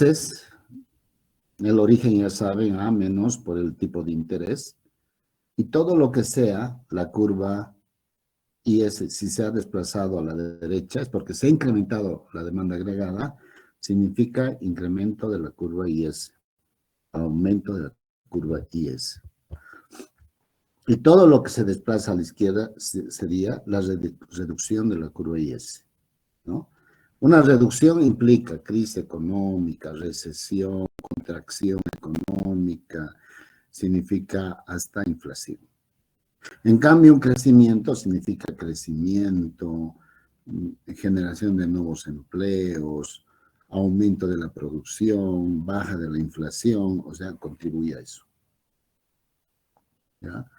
Entonces, el origen ya saben, A menos por el tipo de interés, y todo lo que sea la curva IS, si se ha desplazado a la derecha, es porque se ha incrementado la demanda agregada, significa incremento de la curva IS, aumento de la curva IS. Y todo lo que se desplaza a la izquierda sería la reducción de la curva IS, ¿no? Una reducción implica crisis económica, recesión, contracción económica, significa hasta inflación. En cambio, un crecimiento significa crecimiento, generación de nuevos empleos, aumento de la producción, baja de la inflación, o sea, contribuye a eso. ¿Ya?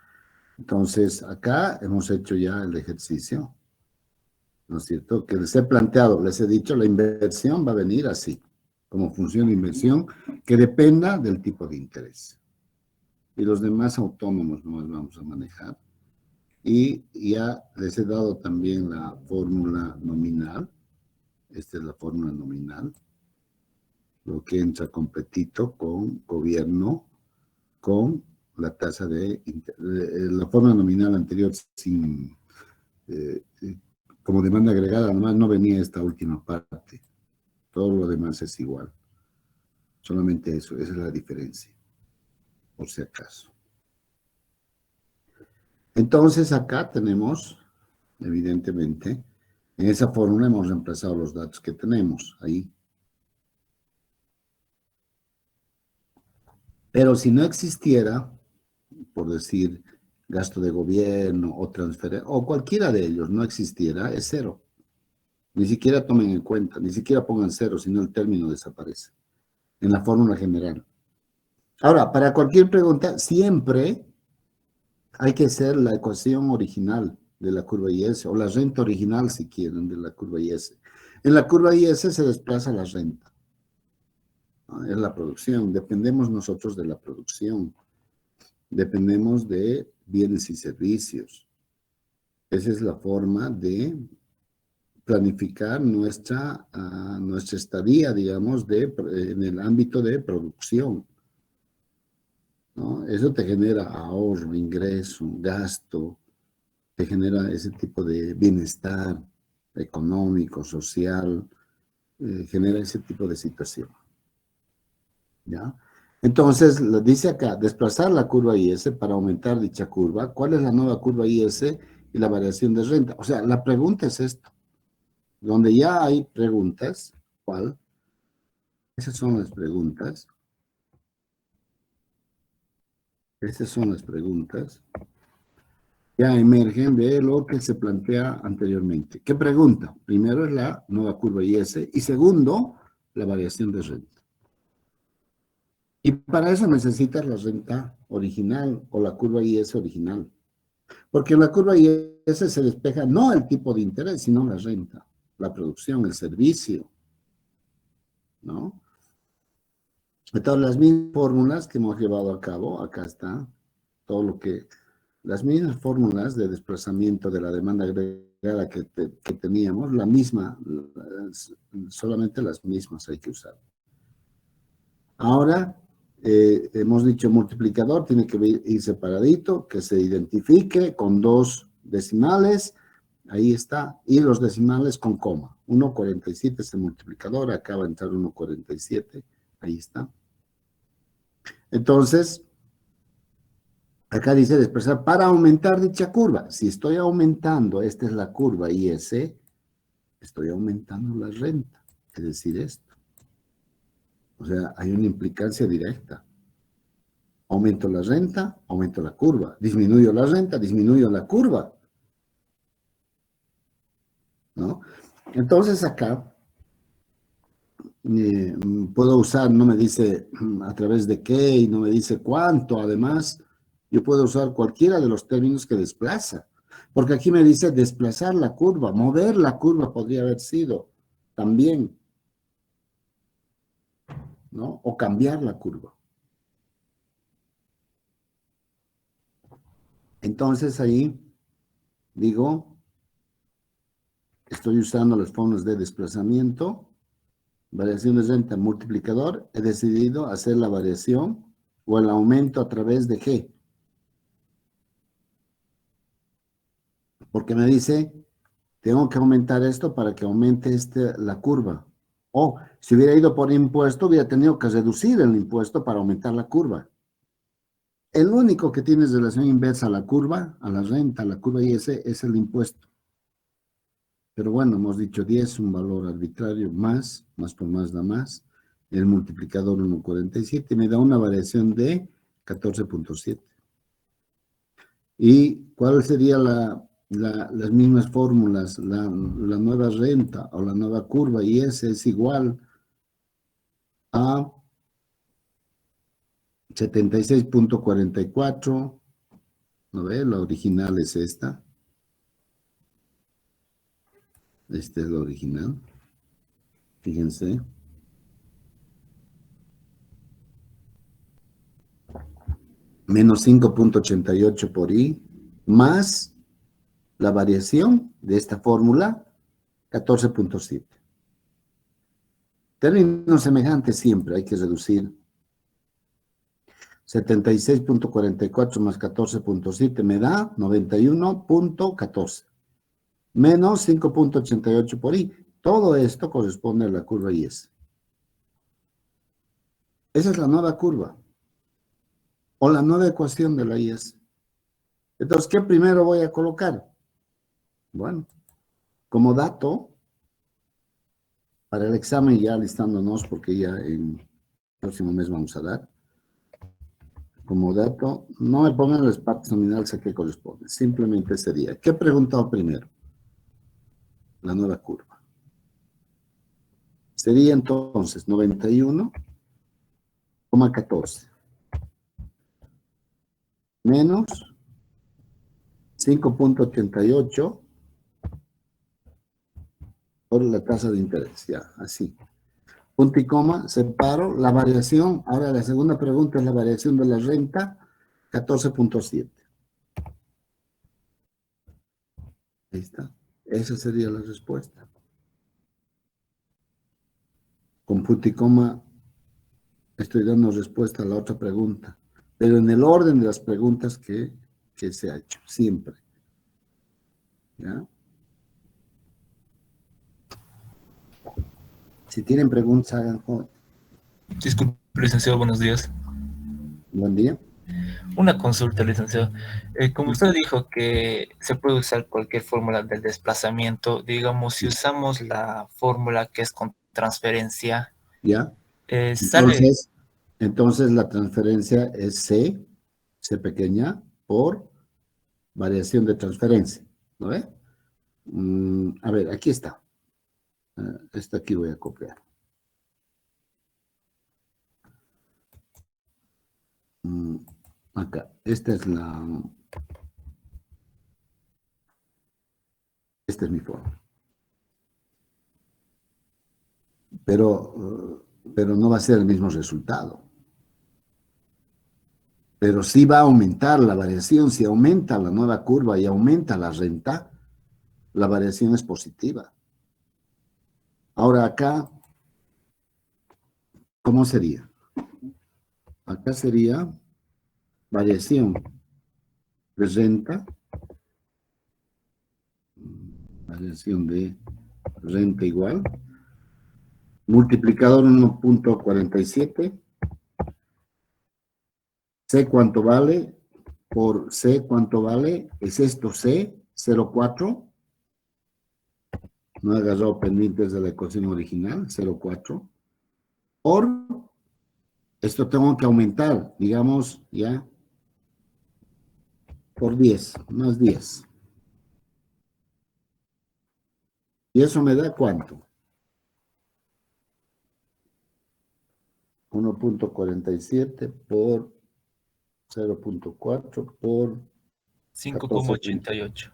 Entonces, acá hemos hecho ya el ejercicio, ¿no es cierto? Que les he planteado, les he dicho, la inversión va a venir así, como funciona inversión, que dependa del tipo de interés. Y los demás autónomos no los vamos a manejar. Y ya les he dado también la fórmula nominal. Esta es la fórmula nominal. Lo que entra completito con gobierno, con la tasa de la fórmula nominal anterior sin como demanda agregada, nomás no venía esta última parte. Todo lo demás es igual. Solamente eso, esa es la diferencia, por si acaso. Entonces acá tenemos, evidentemente, en esa fórmula hemos reemplazado los datos que tenemos ahí. Pero si no existiera, por decir, gasto de gobierno o transferencia, o cualquiera de ellos no existiera, es cero. Ni siquiera tomen en cuenta, ni siquiera pongan cero, sino el término desaparece en la fórmula general. Ahora, para cualquier pregunta, siempre hay que hacer la ecuación original de la curva IS, o la renta original, si quieren, de la curva IS. En la curva IS se desplaza la renta, ¿no? Es la producción, dependemos nosotros de la producción, dependemos de bienes y servicios. Esa es la forma de planificar nuestra estadía, digamos, en el ámbito de producción, ¿no? Eso te genera ahorro, ingreso, gasto, te genera ese tipo de bienestar económico, social, genera ese tipo de situación, ¿ya? Entonces, dice acá, desplazar la curva IS para aumentar dicha curva. ¿Cuál es la nueva curva IS y la variación de renta? O sea, la pregunta es esto. Donde ya hay preguntas, ¿cuál? Esas son las preguntas. Estas son las preguntas. Ya emergen de lo que se plantea anteriormente. ¿Qué pregunta? Primero es la nueva curva IS y segundo, la variación de renta. Y para eso necesitas la renta original o la curva IS original. Porque en la curva IS se despeja no el tipo de interés, sino la renta, la producción, el servicio, ¿no? Entonces, las mismas fórmulas que hemos llevado a cabo, acá está, todo lo que, las mismas fórmulas de desplazamiento de la demanda agregada que teníamos, la misma, solamente las mismas hay que usar. Ahora, hemos dicho multiplicador, tiene que ir separadito, que se identifique con 2 decimales, ahí está, y los decimales con coma. 1,47 es el multiplicador, acá va a entrar 1,47, ahí está. Entonces, acá dice desplazar para aumentar dicha curva. Si estoy aumentando, esta es la curva IS, estoy aumentando la renta, es decir, esto. O sea, hay una implicancia directa. Aumento la renta, aumento la curva. Disminuyo la renta, disminuyo la curva, ¿no? Entonces acá puedo usar, no me dice a través de qué y no me dice cuánto, además, yo puedo usar cualquiera de los términos que desplaza, porque aquí me dice desplazar la curva, mover la curva podría haber sido también, ¿no? O cambiar la curva. Entonces ahí digo, estoy usando las fórmulas de desplazamiento variación de renta multiplicador, he decidido hacer la variación o el aumento a través de G. Porque me dice, tengo que aumentar esto para que aumente la curva. O si hubiera ido por impuesto, hubiera tenido que reducir el impuesto para aumentar la curva. El único que tiene relación inversa a la curva, a la renta, a la curva IS, es el impuesto. Pero bueno, hemos dicho 10, un valor arbitrario, más por más da más. El multiplicador 1,47 me da una variación de 14,7. ¿Y cuál sería las mismas fórmulas? La nueva renta o la nueva curva IS es igual a 76,44. ¿No ve? La original es esta. Esta es la original. Fíjense. Menos 5,88 por I, más la variación de esta fórmula, 14,7. Términos semejantes siempre hay que reducir. 76,44 más 14,7 me da 91,14. Menos 5,88 por I. Todo esto corresponde a la curva IS. Esa es la nueva curva. O la nueva ecuación de la IS. Entonces, ¿qué primero voy a colocar? Bueno, como dato, para el examen ya listándonos, porque ya en el próximo mes vamos a dar, como dato, no me pongan las partes nominales a qué corresponde, simplemente sería, ¿qué he preguntado primero? La nueva curva. Sería entonces 91,14 menos 5,88 por la tasa de interés, ya, así. Punto y coma, separo la variación. Ahora la segunda pregunta es la variación de la renta, 14,7. Ahí está. Esa sería la respuesta. Con punto y coma estoy dando respuesta a la otra pregunta, pero en el orden de las preguntas que se ha hecho, siempre. ¿Ya? Si tienen preguntas, hagan joven. Disculpe, licenciado, buenos días. Buen día. Una consulta, licenciado. Como usted dijo que se puede usar cualquier fórmula del desplazamiento, digamos, si usamos la fórmula que es con transferencia, ¿Ya? sale... Entonces la transferencia es C pequeña, por variación de transferencia. ¿No ve? A ver, aquí está. Esta aquí voy a copiar. Acá. Esta es mi fórmula. Pero no va a ser el mismo resultado. Pero sí va a aumentar la variación. Si aumenta la nueva curva y aumenta la renta, la variación es positiva. Ahora acá, ¿cómo sería? Acá sería variación de renta, variación de renta igual, multiplicador 1,47, C cuánto vale, por C cuánto vale, es esto C, 0,4, no he agarrado pendientes de la ecuación original, 0,4, por, esto tengo que aumentar, digamos, ya, por 10, más 10. ¿Y eso me da cuánto? 1,47 por 0,4 por 5,88.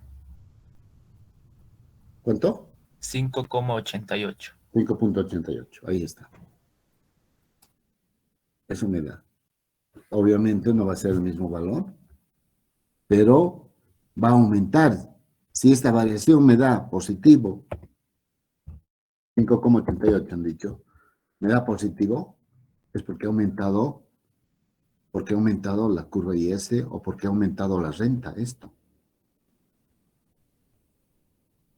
¿Cuánto? 5,88. 5,88, ahí está. Eso me da. Obviamente no va a ser el mismo valor, pero va a aumentar. Si esta variación me da positivo, 5,88 han dicho, me da positivo, es porque ha aumentado la curva IS o porque ha aumentado la renta, esto.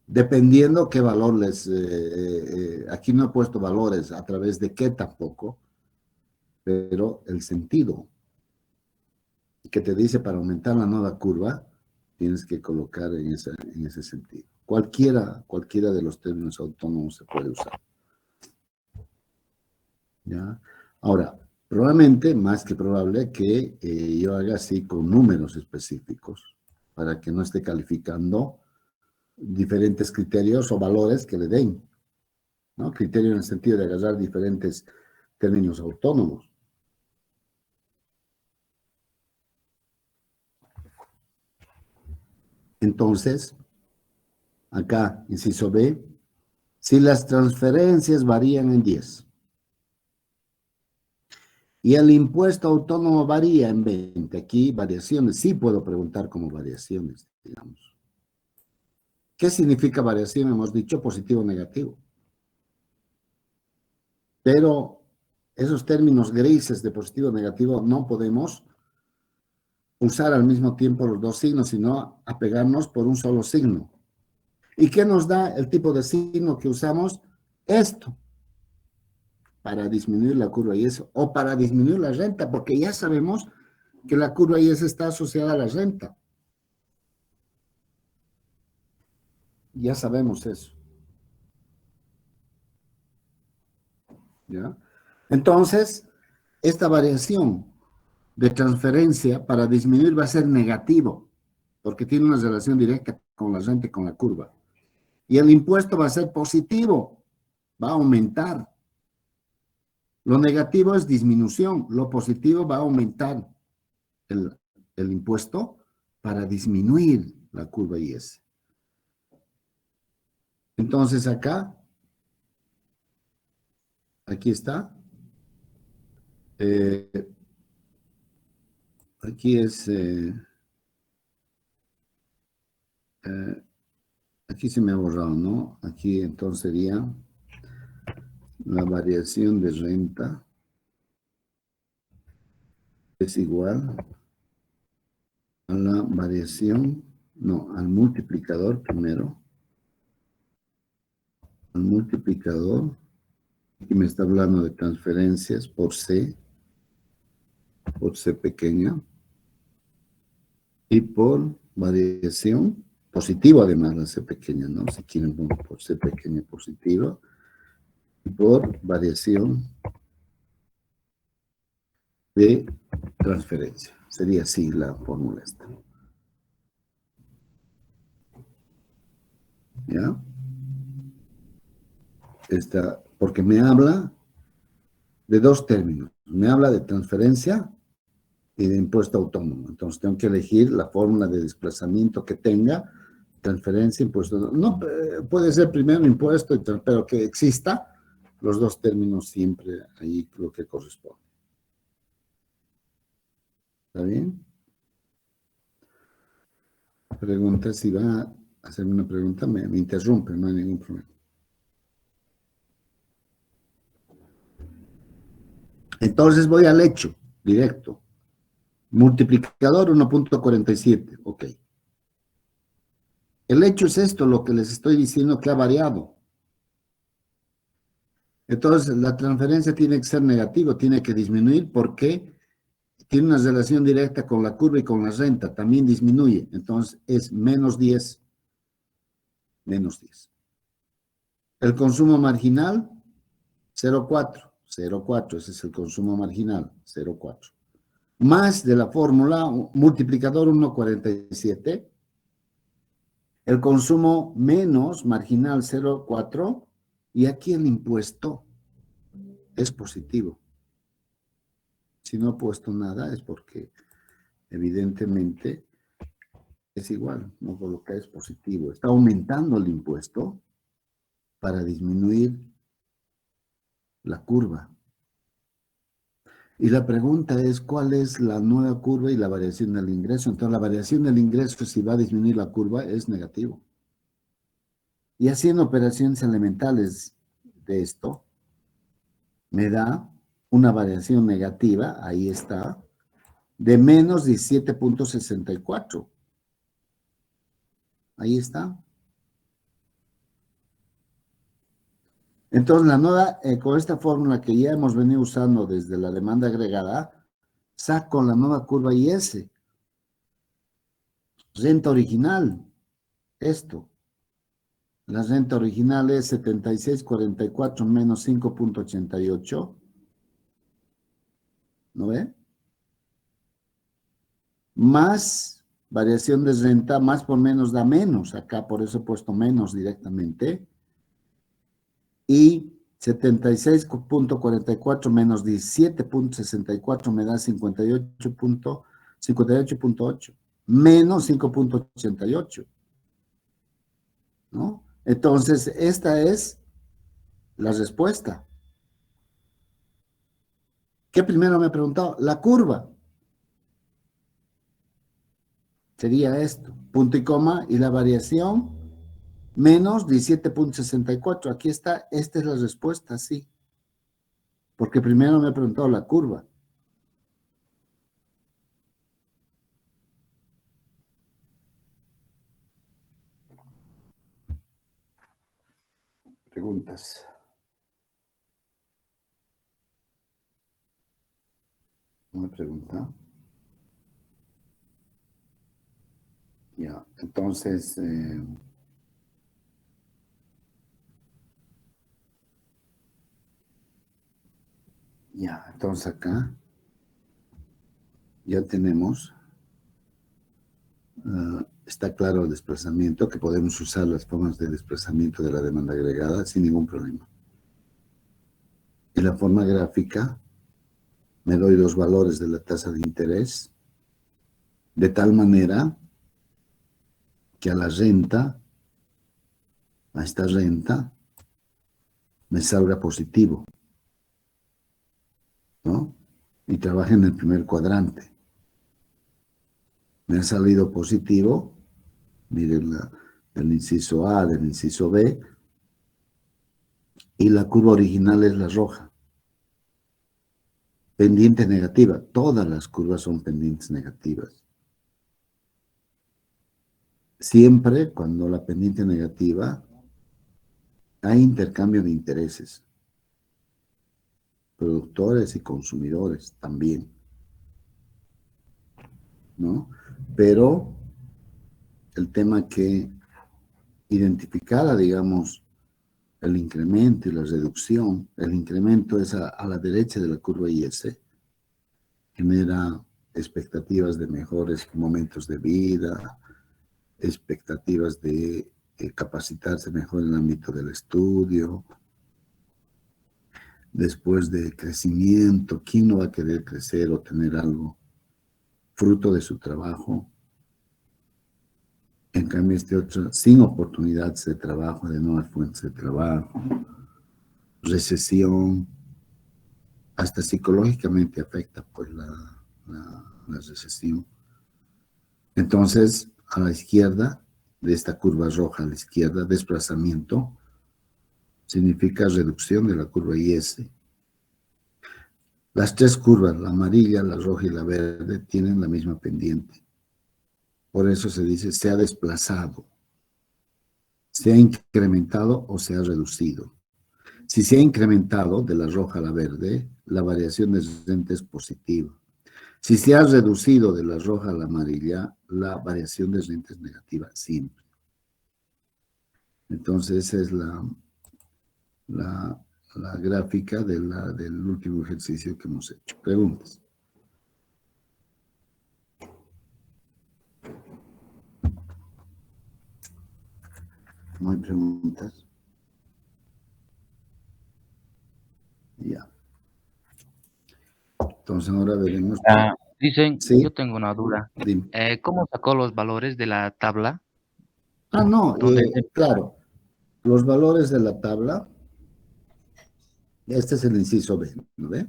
Dependiendo qué valor aquí no he puesto valores a través de qué tampoco, pero el sentido que te dice para aumentar la nueva curva, tienes que colocar en ese sentido. Cualquiera de los términos autónomos se puede usar. ¿Ya? Ahora, probablemente, más que probable, que yo haga así con números específicos, para que no esté calificando diferentes criterios o valores que le den, ¿no? Criterio en el sentido de agarrar diferentes términos autónomos. Entonces, acá, inciso B, si las transferencias varían en 10 y el impuesto autónomo varía en 20, aquí variaciones, sí puedo preguntar como variaciones, digamos. ¿Qué significa variación? Hemos dicho positivo o negativo. Pero esos términos grises de positivo o negativo no podemos usar al mismo tiempo los dos signos, sino apegarnos por un solo signo. ¿Y qué nos da el tipo de signo que usamos? Esto, para disminuir la curva IS o para disminuir la renta, porque ya sabemos que la curva IS está asociada a la renta. Ya sabemos eso. ¿Ya? Entonces, esta variación de transferencia para disminuir va a ser negativo, porque tiene una relación directa con la renta y con la curva. Y el impuesto va a ser positivo, va a aumentar. Lo negativo es disminución, lo positivo va a aumentar el impuesto para disminuir la curva IS. Entonces acá, aquí está. Aquí es, aquí se me ha borrado, ¿no? Aquí entonces sería la variación de renta es igual a la variación, no, al multiplicador primero, al multiplicador, aquí me está hablando de transferencias por C pequeña, y por variación, positivo además la C pequeña, ¿no? Si quieren por C pequeña positiva, y por variación de transferencia. Sería así la fórmula esta. ¿Ya? Esta, porque me habla de dos términos. Me habla de transferencia y de impuesto autónomo. Entonces tengo que elegir la fórmula de desplazamiento que tenga, transferencia, impuesto. No, puede ser primero impuesto, pero que exista los dos términos siempre ahí lo que corresponde. ¿Está bien? Pregunta, si va a hacerme una pregunta, me interrumpe, no hay ningún problema. Entonces voy al hecho, directo. Multiplicador 1.47, ok. El hecho es esto, lo que les estoy diciendo que ha variado. Entonces, la transferencia tiene que ser negativa, tiene que disminuir porque tiene una relación directa con la curva y con la renta, también disminuye. Entonces, es menos 10, menos 10. El consumo marginal, 0,4, 0,4, ese es el consumo marginal, 0,4. Más de la fórmula, multiplicador 1,47, el consumo menos marginal 0,4, y aquí el impuesto es positivo. Si no he puesto nada es porque evidentemente es igual, no coloca es positivo. Está aumentando el impuesto para disminuir la curva. Y la pregunta es, ¿cuál es la nueva curva y la variación del ingreso? Entonces, la variación del ingreso, si va a disminuir la curva, es negativo. Y haciendo operaciones elementales de esto, me da una variación negativa, ahí está, de menos 17.64. Ahí está. Entonces, la nueva, con esta fórmula que ya hemos venido usando desde la demanda agregada, saco la nueva curva IS. Renta original, esto. La renta original es 76.44 menos 5.88. ¿No ve? Más variación de renta, más por menos da menos. Acá por eso he puesto menos directamente. Y 76.44 menos 17.64 me da 58.8 menos 5.88, ¿no? Entonces, esta es la respuesta. ¿Qué primero me he preguntado? La curva. Sería esto, punto y coma, y la variación menos 17.64. Aquí está, esta es la respuesta, sí. Porque primero me he preguntado la curva. Preguntas. Una pregunta. Ya, entonces, ya, entonces acá ya tenemos, está claro el desplazamiento, que podemos usar las formas de desplazamiento de la demanda agregada sin ningún problema. En la forma gráfica, me doy los valores de la tasa de interés, de tal manera que a la renta, a esta renta, me salga positivo, ¿no? Y trabaje en el primer cuadrante. Me ha salido positivo, miren del inciso A, del inciso B, y la curva original es la roja. Pendiente negativa, todas las curvas son pendientes negativas. Siempre cuando la pendiente negativa hay intercambio de intereses, productores y consumidores también, ¿no? Pero el tema que identificara, digamos, el incremento y la reducción, el incremento es a la derecha de la curva IS, genera expectativas de mejores momentos de vida, expectativas de capacitarse mejor en el ámbito del estudio, después de crecimiento, ¿quién no va a querer crecer o tener algo fruto de su trabajo? En cambio, este otro, sin oportunidades de trabajo, de nuevas fuentes de trabajo, recesión, hasta psicológicamente afecta pues la recesión. Entonces, a la izquierda, de esta curva roja a la izquierda, desplazamiento, significa reducción de la curva IS. Las tres curvas, la amarilla, la roja y la verde, tienen la misma pendiente. Por eso se dice se ha desplazado, se ha incrementado o se ha reducido. Si se ha incrementado de la roja a la verde, la variación de renta es positiva. Si se ha reducido de la roja a la amarilla, la variación de renta es negativa siempre. Entonces, esa es la gráfica del último ejercicio que hemos hecho. Preguntas. ¿No hay preguntas? Ya. Entonces ahora veremos. Dicen, Sí, yo tengo una duda. dime. ¿Cómo sacó los valores de la tabla? No, Donde claro, los valores de la tabla, este es el inciso B, ¿no ve?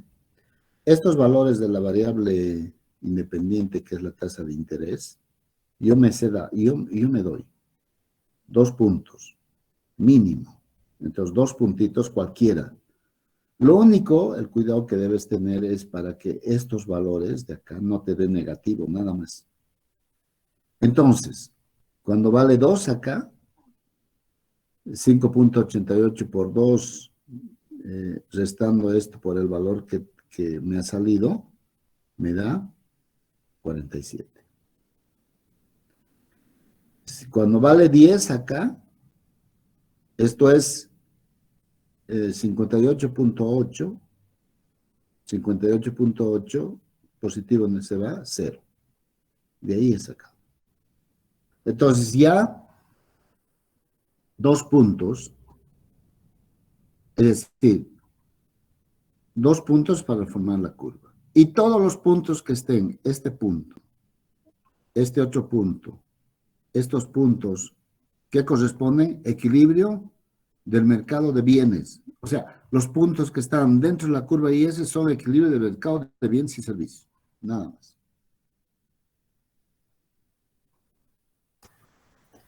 Estos valores de la variable independiente, que es la tasa de interés, yo me doy 2 puntos, mínimo. Entonces, 2 puntitos cualquiera. Lo único, el cuidado que debes tener es para que estos valores de acá no te den negativo, nada más. Entonces, cuando vale 2 acá, 5.88 por 2, restando esto por el valor que me ha salido, me da 47. Cuando vale 10 acá, esto es 58.8, 58.8, positivo donde se va, 0. De ahí es acá. Entonces ya 2 puntos, es decir, 2 puntos para formar la curva. Y todos los puntos que estén, este punto, este otro punto, estos puntos que corresponden equilibrio del mercado de bienes. O sea, los puntos que están dentro de la curva IS son equilibrio del mercado de bienes y servicios. Nada más.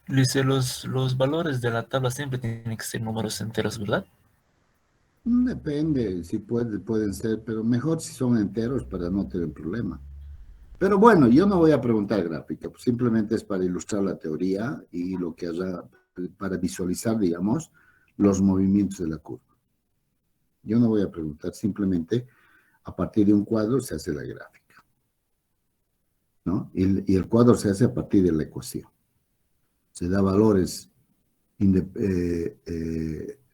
Dice, los valores de la tabla siempre tienen que ser números enteros, ¿verdad? Depende, si pueden ser, pero mejor si son enteros para no tener problema. Pero bueno, yo no voy a preguntar gráfica, pues simplemente es para ilustrar la teoría y lo que haya, para visualizar, digamos, los movimientos de la curva. Yo no voy a preguntar, simplemente a partir de un cuadro se hace la gráfica, ¿no? Y el cuadro se hace a partir de la ecuación. Se da valores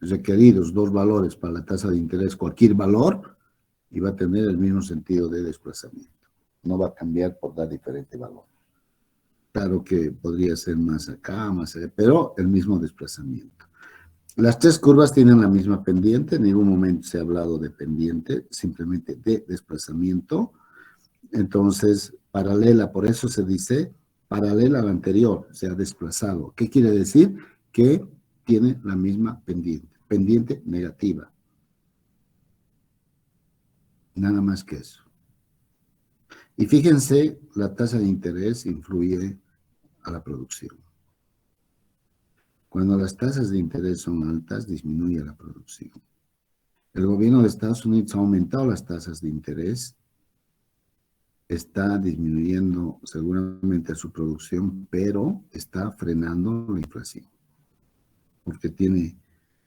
requeridos, 2 valores para la tasa de interés, cualquier valor, y va a tener el mismo sentido de desplazamiento. No va a cambiar por dar diferente valor. Claro que podría ser más acá, más allá, pero el mismo desplazamiento. Las 3 curvas tienen la misma pendiente, en ningún momento se ha hablado de pendiente, simplemente de desplazamiento. Entonces, paralela, por eso se dice paralela a la anterior, se ha desplazado. ¿Qué quiere decir? Que tiene la misma pendiente, pendiente negativa. Nada más que eso. Y fíjense, la tasa de interés influye a la producción. Cuando las tasas de interés son altas, disminuye la producción. El gobierno de Estados Unidos ha aumentado las tasas de interés, está disminuyendo seguramente su producción, pero está frenando la inflación, porque tiene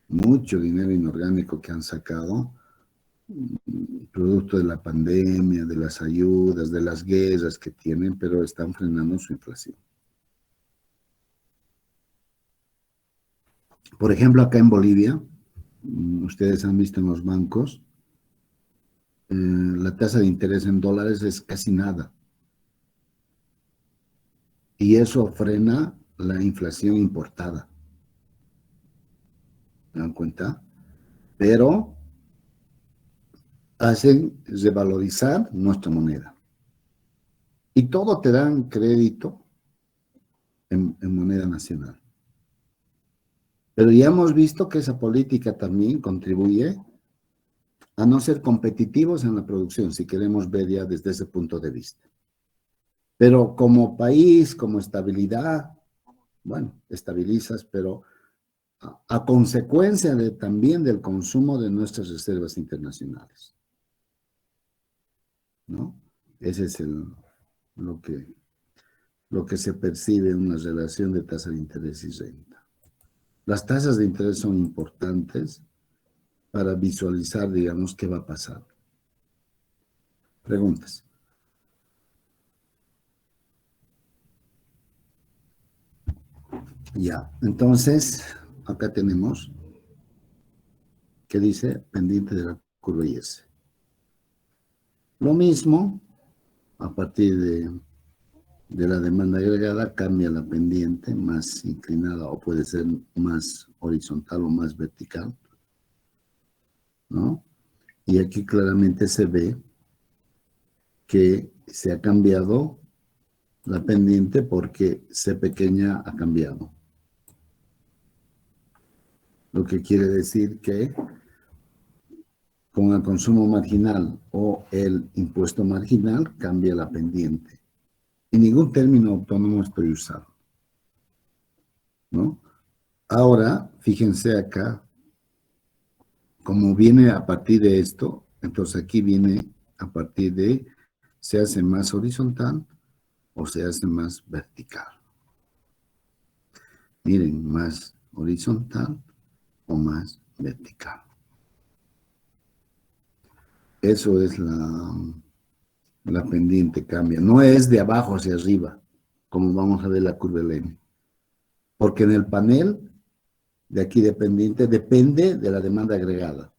mucho dinero inorgánico que han sacado, producto de la pandemia, de las ayudas, de las guerras que tienen, pero están frenando su inflación. Por ejemplo, acá en Bolivia, ustedes han visto en los bancos, la tasa de interés en dólares es casi nada. Y eso frena la inflación importada. ¿Se dan cuenta? Pero hacen revalorizar nuestra moneda. Y todo te dan crédito en moneda nacional. Pero ya hemos visto que esa política también contribuye a no ser competitivos en la producción, si queremos ver ya desde ese punto de vista. Pero como país, como estabilidad, bueno, estabilizas, pero a consecuencia también del consumo de nuestras reservas internacionales, ¿no? Ese es lo que se percibe en una relación de tasa de interés y renta. Las tasas de interés son importantes para visualizar, digamos, qué va a pasar. Preguntas. Ya, entonces, acá tenemos, ¿qué dice? Pendiente de la curva IS. Lo mismo, a partir de la demanda agregada, cambia la pendiente, más inclinada o puede ser más horizontal o más vertical, ¿no? Y aquí claramente se ve que se ha cambiado la pendiente porque C pequeña ha cambiado. Lo que quiere decir que con el consumo marginal o el impuesto marginal cambia la pendiente. Y ningún término autónomo estoy usando, ¿no? Ahora, fíjense acá, como viene a partir de esto, entonces aquí viene a partir de se hace más horizontal o se hace más vertical. Miren, más horizontal o más vertical. Eso es la pendiente cambia. No es de abajo hacia arriba, como vamos a ver la curva Lehmann. Porque en el panel de aquí dependiente depende de la demanda agregada.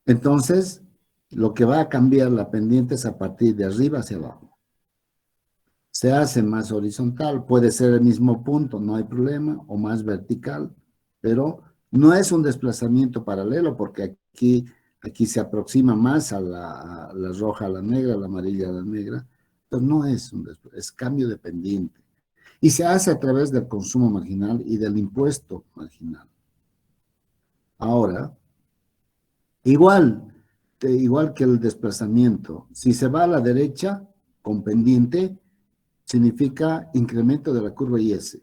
Entonces, lo que va a cambiar la pendiente es a partir de arriba hacia abajo. Se hace más horizontal, puede ser el mismo punto, no hay problema, o más vertical, pero no es un desplazamiento paralelo porque aquí se aproxima más a la roja a la negra, a la amarilla a la negra, entonces no es un desplazamiento, es cambio de pendiente. Y se hace a través del consumo marginal y del impuesto marginal. Ahora, igual que el desplazamiento, si se va a la derecha con pendiente, significa incremento de la curva IS.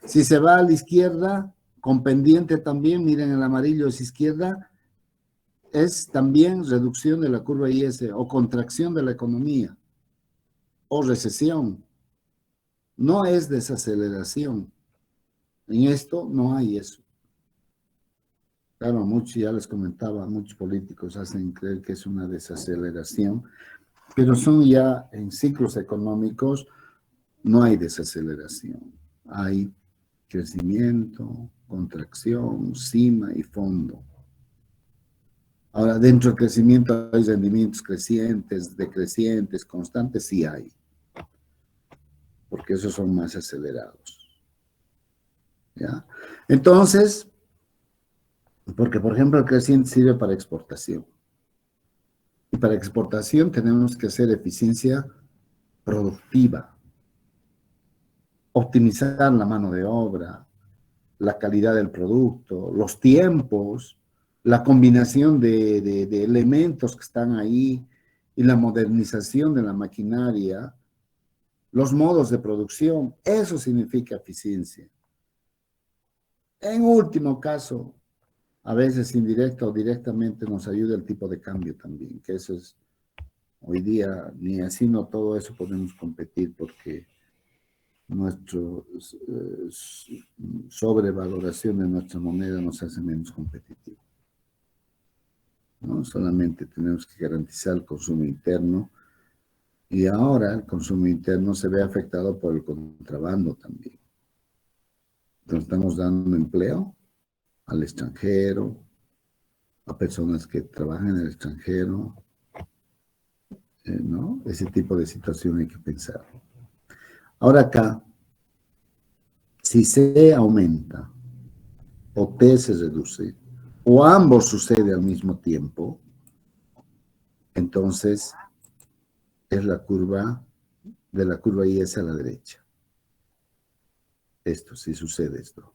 Si se va a la izquierda, con pendiente también, miren el amarillo es izquierda, es también reducción de la curva IS o contracción de la economía o recesión. No es desaceleración. En esto no hay eso. Claro, muchos, ya les comentaba, muchos políticos hacen creer que es una desaceleración, pero son ya en ciclos económicos, no hay desaceleración. Hay crecimiento, contracción, cima y fondo. Ahora, dentro del crecimiento hay rendimientos crecientes, decrecientes, constantes, sí hay, porque esos son más acelerados. ¿Ya? Entonces, porque por ejemplo el creciente sirve para exportación. Y para exportación tenemos que hacer eficiencia productiva, optimizar la mano de obra, la calidad del producto, los tiempos, la combinación de elementos que están ahí y la modernización de la maquinaria, los modos de producción, eso significa eficiencia. En último caso, a veces indirecta o directamente nos ayuda el tipo de cambio también, que eso es, hoy día ni así no todo eso podemos competir porque nuestro sobrevaloración de nuestra moneda nos hace menos competitivos. ¿No? Solamente tenemos que garantizar el consumo interno y ahora el consumo interno se ve afectado por el contrabando también. Entonces estamos dando empleo al extranjero, a personas que trabajan en el extranjero, ¿no? Ese tipo de situación hay que pensar. Ahora acá, si C aumenta o T se reduce, o ambos sucede al mismo tiempo, entonces es la curva de la curva IS a la derecha. Esto, si sucede esto.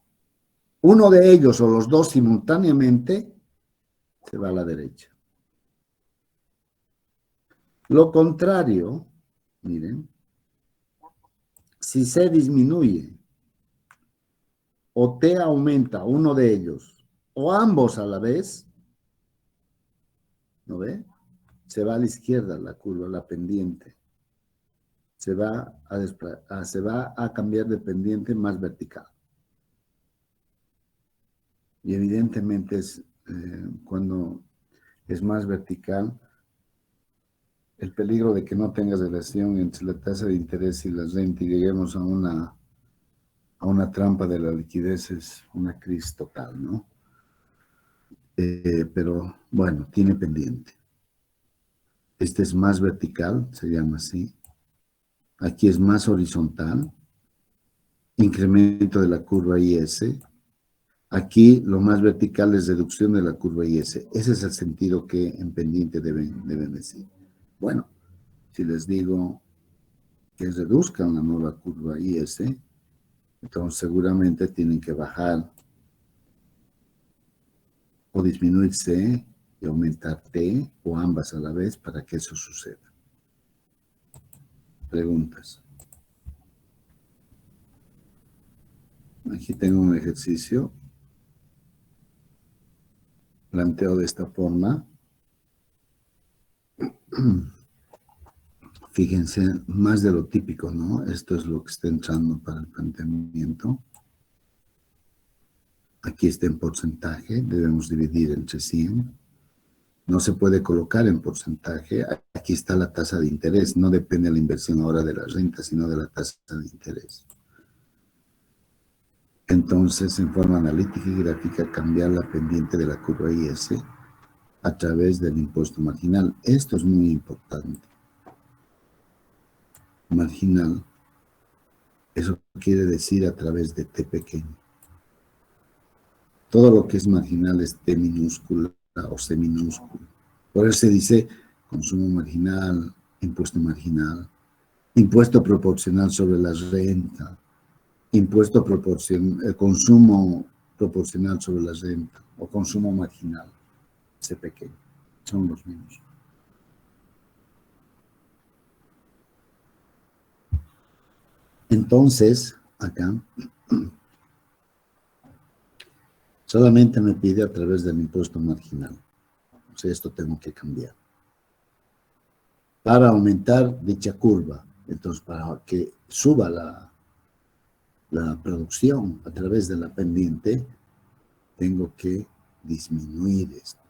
Uno de ellos o los dos simultáneamente se va a la derecha. Lo contrario, miren, si C disminuye o T aumenta, uno de ellos, o ambos a la vez, ¿no ve? Se va a la izquierda la curva, la pendiente. Se va a cambiar de pendiente más vertical. Y evidentemente es cuando es más vertical, el peligro de que no tenga relación entre la tasa de interés y la renta y lleguemos a una trampa de la liquidez es una crisis total, ¿no? Pero bueno, tiene pendiente. Este es más vertical, se llama así. Aquí es más horizontal, incremento de la curva IS. Aquí lo más vertical es reducción de la curva IS. Ese es el sentido que en pendiente deben decir. Bueno, si les digo que reduzcan la nueva curva IS, entonces seguramente tienen que bajar o disminuir C y aumentar T o ambas a la vez para que eso suceda. Preguntas. Aquí tengo un ejercicio. planteo de esta forma. Fíjense, más de lo típico, ¿no? Esto es lo que está entrando para el planteamiento. Aquí está en porcentaje, debemos dividir entre 100. No se puede colocar en porcentaje. Aquí está la tasa de interés. No depende de la inversión ahora de la renta, sino de la tasa de interés. Entonces, en forma analítica y gráfica, cambiar la pendiente de la curva IS a través del impuesto marginal. Esto es muy importante. Marginal, eso quiere decir a través de T pequeño. Todo lo que es marginal es T minúscula o C minúscula. Por eso se dice consumo marginal, impuesto marginal, impuesto proporcional sobre la renta, impuesto proporcional, consumo proporcional sobre la renta o consumo marginal, C pequeño, son los mismos. Entonces, acá, solamente me pide a través del impuesto marginal. O sea, esto tengo que cambiar. Para aumentar dicha curva, entonces para que suba la producción a través de la pendiente, tengo que disminuir esto.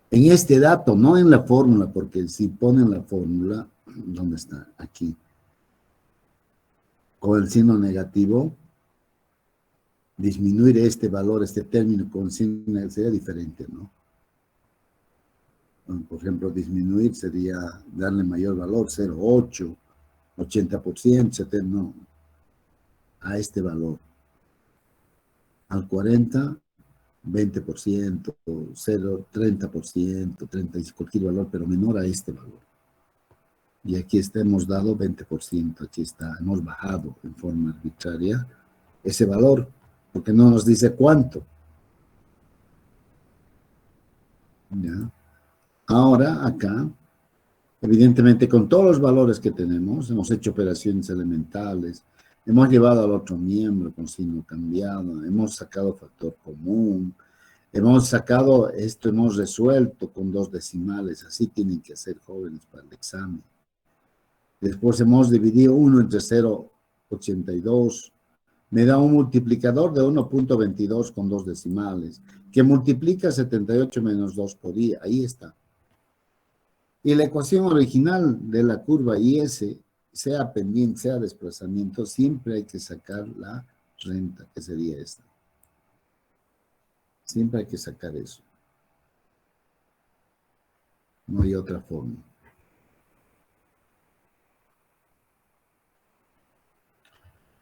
En este dato, no en la fórmula, porque si ponen la fórmula, ¿dónde está? Aquí. Con el signo negativo, disminuir este valor, este término con signo negativo sería diferente, ¿no? Por ejemplo, disminuir sería darle mayor valor, 0,8, 80%, 70%, no, a este valor. Al 40, 20%, 0, 30%, 30%, cualquier valor, pero menor a este valor. Y aquí hemos dado 20%, aquí está, hemos bajado en forma arbitraria ese valor, porque no nos dice cuánto. ¿Ya? Ahora, acá, evidentemente con todos los valores que tenemos, hemos hecho operaciones elementales, hemos llevado al otro miembro con signo cambiado, hemos sacado factor común, hemos sacado esto, hemos resuelto con 2 decimales, así tienen que ser jóvenes para el examen. Después hemos dividido 1 entre 0,82, me da un multiplicador de 1.22 con 2 decimales, que multiplica 78 menos 2 por i, ahí está. Y la ecuación original de la curva IS, sea pendiente, sea desplazamiento, siempre hay que sacar la renta, que sería esta. Siempre hay que sacar eso. No hay otra forma.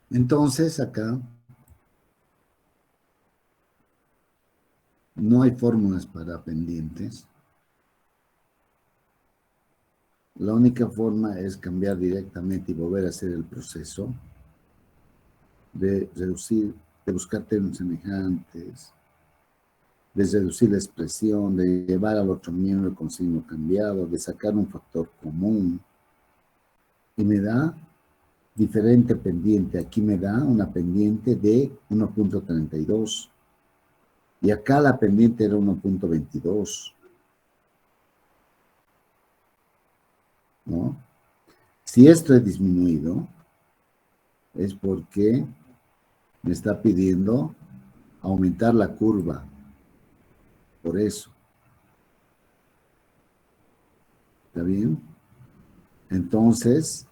Entonces, acá no hay fórmulas para pendientes. La única forma es cambiar directamente y volver a hacer el proceso de reducir, de buscar términos semejantes, de reducir la expresión, de llevar al otro miembro con signo cambiado, de sacar un factor común. Y me da diferente pendiente. Aquí me da una pendiente de 1.32. Y acá la pendiente era 1.22. ¿No? Si esto es disminuido, es porque me está pidiendo aumentar la curva. Por eso. ¿Está bien? Entonces,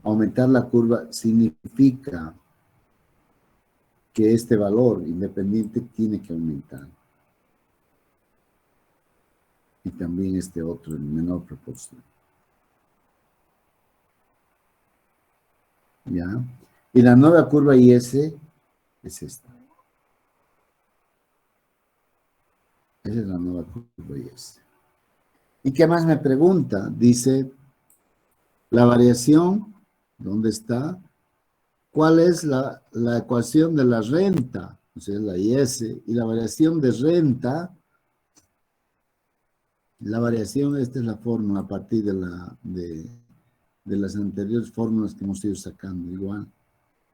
aumentar la curva significa que este valor independiente tiene que aumentar. Y también este otro en menor proporción. ¿Ya? Y la nueva curva IS es esta. Esa es la nueva curva IS. ¿Y qué más me pregunta? Dice, la variación, ¿dónde está? ¿Cuál es la ecuación de la renta? O sea, la IS. Y la variación de renta, la variación, esta es la fórmula a partir de las anteriores fórmulas que hemos ido sacando, igual.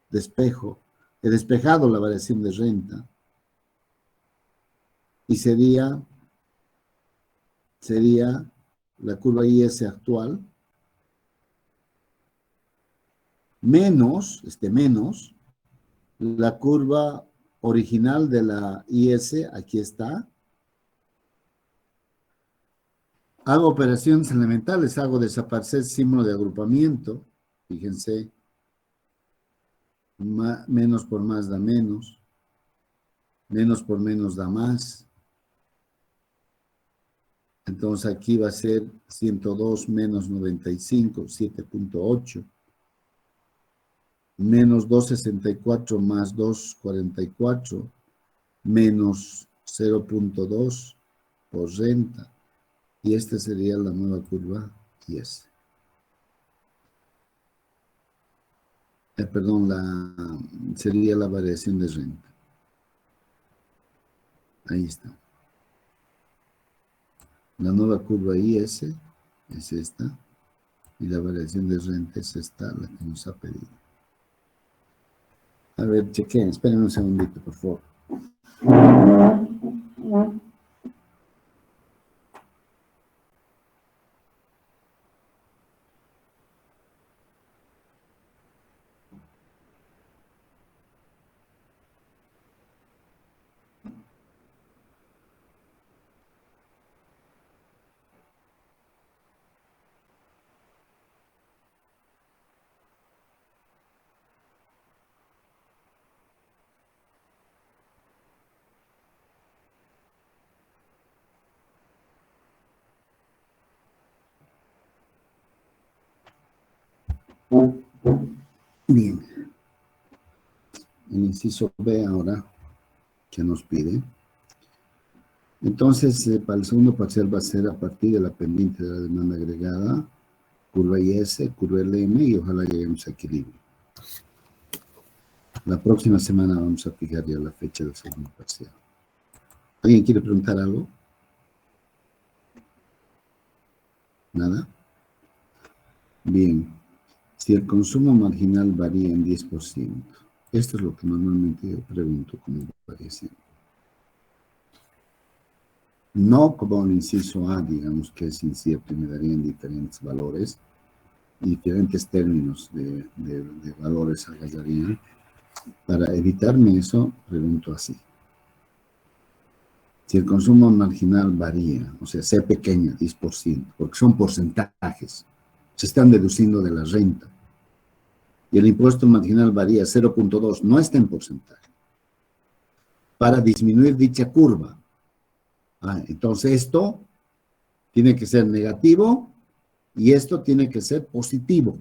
Despejo. He despejado la variación de renta. y sería la curva IS actual menos la curva original de la IS, aquí está. Hago operaciones elementales, hago desaparecer símbolo de agrupamiento, fíjense, menos por más da menos, menos por menos da más. Entonces aquí va a ser 102 menos 95, 7.8. Menos 264 más 244, menos 0.2 por renta. Y esta sería la nueva curva IS. Perdón, sería la variación de renta. Ahí está. La nueva curva IS es esta. Y la variación de renta es esta, la que nos ha pedido. A ver, chequen, esperen un segundito, por favor. Bien. El inciso B ahora, que nos pide. Entonces, para el segundo parcial va a ser a partir de la pendiente de la demanda agregada, curva IS, curva LM, y ojalá lleguemos a equilibrio. La próxima semana vamos a fijar ya la fecha del segundo parcial. ¿Alguien quiere preguntar algo? ¿Nada? Bien. Si el consumo marginal varía en 10%, esto es lo que normalmente yo pregunto como variación. No como el inciso A, digamos que es incierto y me darían diferentes valores, diferentes términos de valores agarrarían. Para evitarme eso, pregunto así. Si el consumo marginal varía, o sea, sea pequeña, 10%, porque son porcentajes, se están deduciendo de la renta, y el impuesto marginal varía 0.2, no está en porcentaje, para disminuir dicha curva. Entonces esto tiene que ser negativo y esto tiene que ser positivo.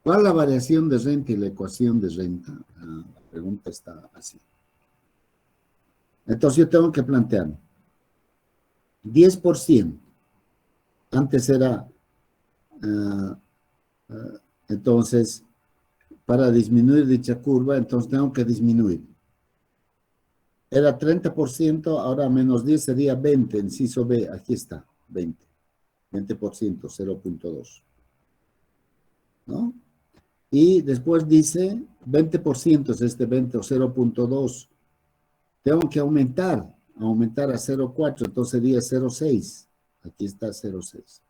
¿Cuál es la variación de renta y la ecuación de renta? La pregunta está así. Entonces yo tengo que plantear 10%. Antes era, entonces, para disminuir dicha curva, entonces tengo que disminuir. Era 30%, ahora menos 10 sería 20, inciso B, aquí está, 20. 20%, 0.2. ¿No? Y después dice 20% es este 20 o 0.2. Tengo que aumentar a 0.4, entonces sería 0.6. Aquí está 0.6.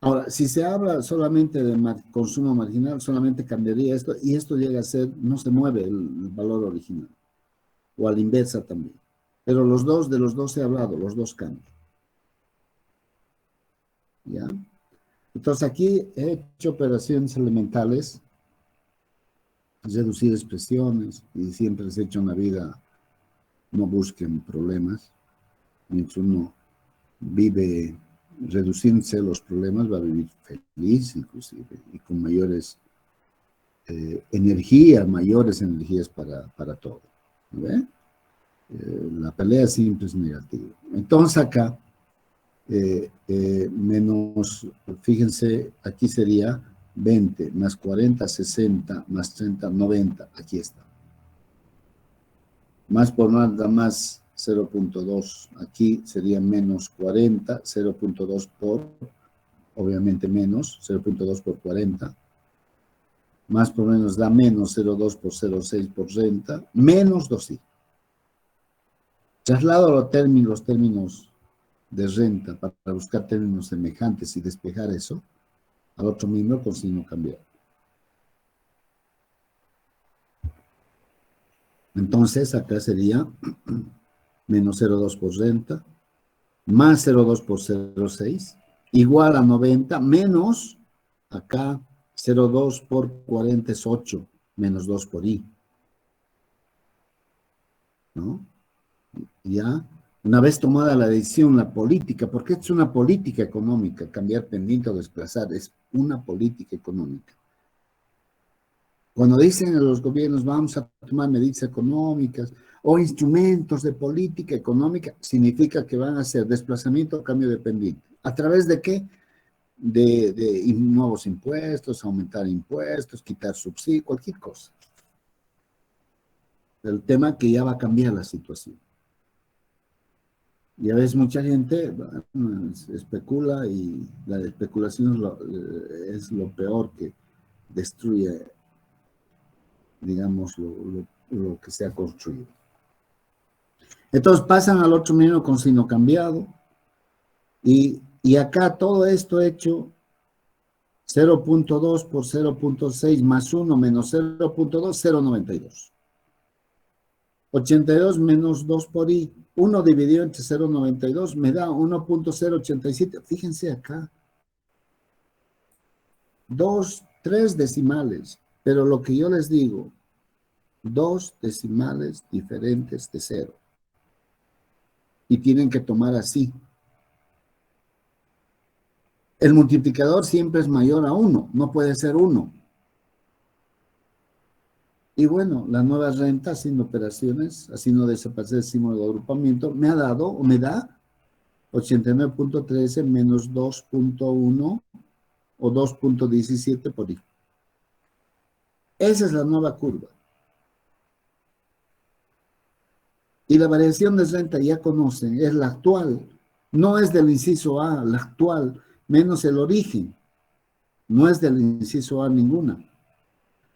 Ahora, si se habla solamente de consumo marginal, solamente cambiaría esto, y esto llega a ser, no se mueve el valor original, o a la inversa también. Pero de los dos he hablado, los dos cambian. ¿Ya? Entonces aquí he hecho operaciones elementales, reducir expresiones, y siempre les he hecho en la vida, no busquen problemas. Mientras uno vive reduciéndose los problemas, va a vivir feliz inclusive, y con mayores energías para todo. ¿Ve? La pelea siempre es negativa. Entonces acá, menos, fíjense, aquí sería 20 más 40, 60, más 30, 90, aquí está. Más por más da más 0.2, aquí sería menos 40, 0.2 por, obviamente menos, 0.2 por 40, más por menos da menos 0,2 por 0,6 por renta, menos 2i. Traslado los términos de renta para buscar términos semejantes y despejar eso al otro miembro con signo cambiado. Entonces, acá sería menos 0,2 por renta, más 0,2 por 0,6, igual a 90, menos, acá, 0,2 por 40 es 8, menos 2 por i. ¿No? Ya, una vez tomada la decisión, la política, porque es una política económica, cambiar pendiente o desplazar, es una política económica. Cuando dicen a los gobiernos vamos a tomar medidas económicas o instrumentos de política económica, significa que van a hacer desplazamiento o cambio de pendiente. ¿A través de qué? De nuevos impuestos, aumentar impuestos, quitar subsidios, cualquier cosa. El tema que ya va a cambiar la situación. Y a veces mucha gente especula y la especulación es lo peor que destruye, digamos, lo que se ha construido. Entonces pasan al otro miembro con signo cambiado y acá todo esto hecho 0,2 por 0,6 más 1 menos 0,2, 0,92. 82 menos 2 por i, 1 dividido entre 0,92 me da 1,087. Fíjense acá. 3 decimales, pero lo que yo les digo, 2 decimales diferentes de 0. Y tienen que tomar así. El multiplicador siempre es mayor a 1, no puede ser 1. Y bueno, la nueva renta haciendo operaciones, haciendo desaparecer el símbolo de agrupamiento, me ha dado o me da 89.13 menos 2.1 o 2.17 por i. Esa es la nueva curva. Y la variación de renta ya conocen, es la actual. No es del inciso A, la actual, menos el origen. No es del inciso A ninguna.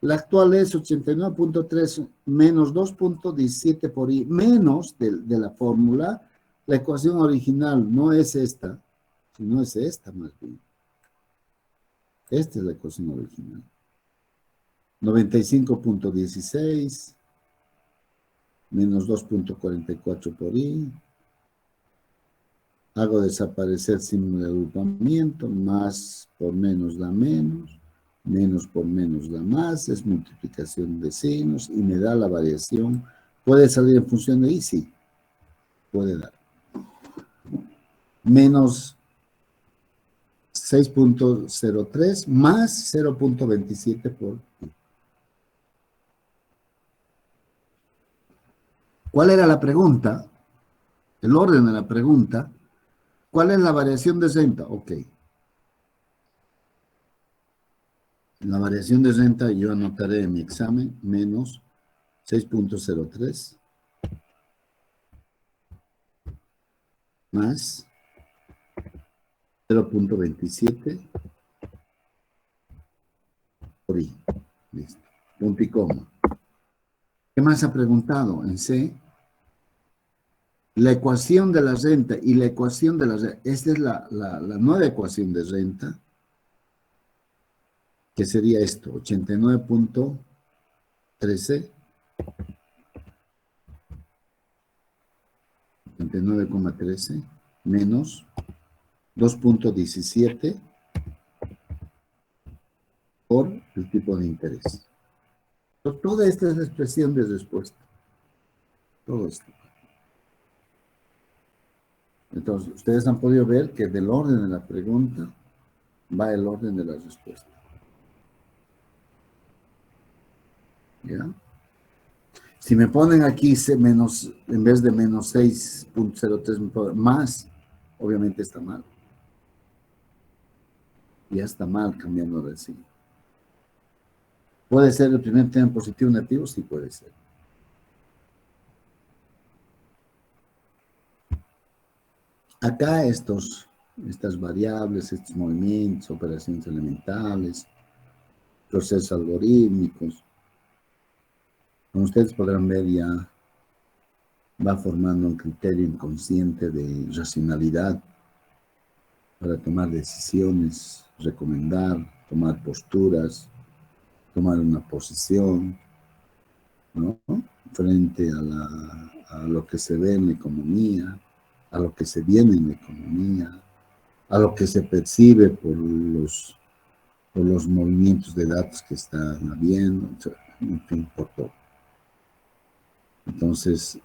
La actual es 89.3 menos 2.17 por i, menos de la fórmula. La ecuación original no es esta, sino es esta más bien. Esta es la ecuación original. 95.16 menos 2.44 por i. Hago desaparecer símbolo de agrupamiento, más por menos da menos, menos por menos da más, es multiplicación de signos y me da la variación. ¿Puede salir en función de i? Sí, puede dar. Menos 6.03 más 0.27 por i. ¿Cuál era la pregunta? El orden de la pregunta. ¿Cuál es la variación de renta? Ok. La variación de renta yo anotaré en mi examen menos 6.03 más 0.27 por i. Listo. Punto y coma. ¿Qué más ha preguntado en C? La ecuación de la renta y la ecuación de la renta. Esta es la nueva ecuación de renta, que sería esto, 89.13, 89,13 menos 2.17 por el tipo de interés. Entonces, toda esta es la expresión de respuesta. Todo esto. Entonces, ustedes han podido ver que del orden de la pregunta va el orden de la respuesta. ¿Ya? Si me ponen aquí menos, en vez de menos 6.03 más, obviamente está mal. Ya está mal cambiando de signo. ¿Puede ser el primer término positivo o negativo? Sí puede ser. Acá estas variables, estos movimientos, operaciones elementales, procesos algorítmicos. Como ustedes podrán ver, ya va formando un criterio inconsciente de racionalidad para tomar decisiones, recomendar, tomar posturas, tomar una posición, ¿no? Frente a lo que se ve en la economía, a lo que se viene en la economía, a lo que se percibe por los movimientos de datos que están habiendo, en fin, por todo. Entonces,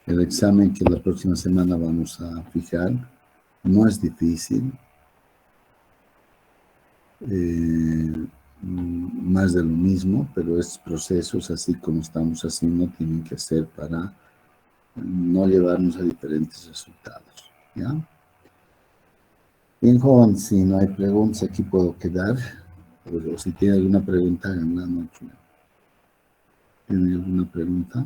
el examen que la próxima semana vamos a fijar no es difícil, más de lo mismo, pero estos procesos, así como estamos haciendo, tienen que ser para no llevarnos a diferentes resultados, ¿ya? Bien, joven, si no hay preguntas, aquí puedo quedar. O si tiene alguna pregunta, háganla, ¿no? ¿Tiene alguna pregunta?